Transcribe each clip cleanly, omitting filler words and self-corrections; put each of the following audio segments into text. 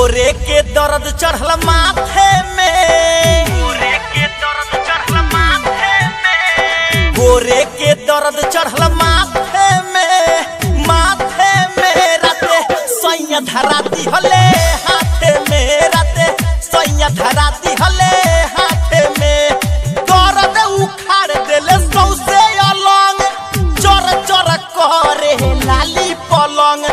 गोरे के दर्द चढ़ल माथे में, गोरे के दर्द चढ़ल माथे में, गोरे के दर्द चढ़ल माथे में, माथे में राते सैया धरा दिहले हाथे में, राते सैया धरा दिहले हाथे में, दर्द उखाड़ देले सौसे अलंग, चर चर करे लाली पलंग।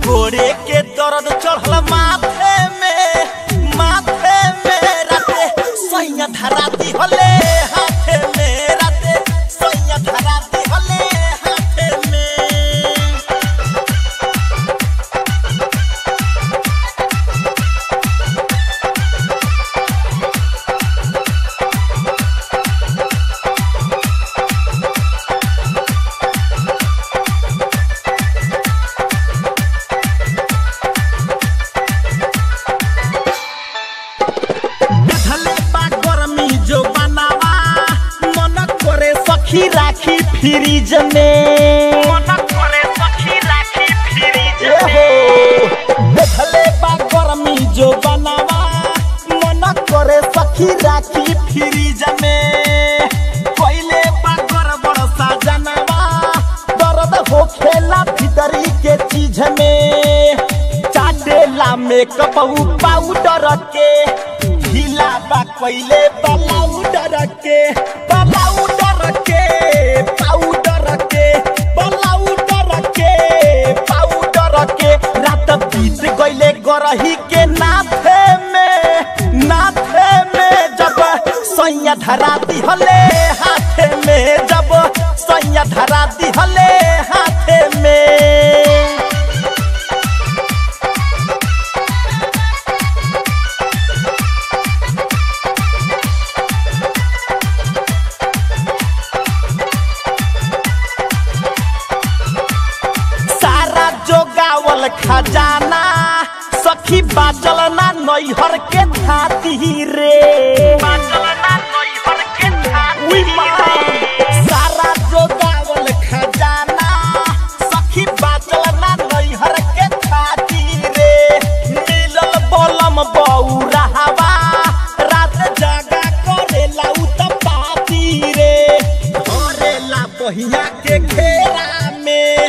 गोरे के दर्द चढ़ल माथे में, माथे में राते सैया धरा दिहले हाथे में, राते सैया धरा दिहले हाथे में। सखी राखी फ्रिज में, मन करे सखी राखी फ्रिज में, देखले बा गर्मी जो बनावा, मन करे सखी राखी फ्रिज में, कोइले बा गड़बड़ सा जनवा, दर्द हो खेला भीतरी के चीज में, चाटेला मेकअप पाउडर के, ढीला बा कोइले पाउडर के, पाउडर के, पाउडर के, पाउडर के, पाउडर के, रात बीत गईले गरही के नाथे में, नाथे में जब सैया धरा दिहले हाथे में, जब सैया धरा दिहले हाथे में। खजाना सखी बाचल ना नैहर के थाती रे, बाचल ना नैहर के थाती रे, सारा जो गावल खजाना सखी बाचल ना नैहर के थाती रे, मिलल बलम बौराहवा, रात जागा करेला उतपाती रे, धरेला बहिया के घेरा में,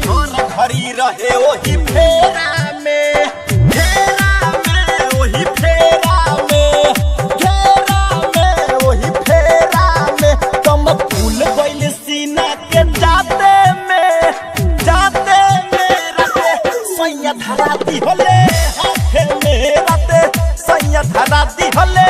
हर घड़ी रहे वही फेरा में, घेरा में वही फेरा में, घेरा में वही फेरा में, कम फूल गइल सीना के जाते में, जाते में राते सैया धरा दिहले हाथे में, राते सैया धरा दिहले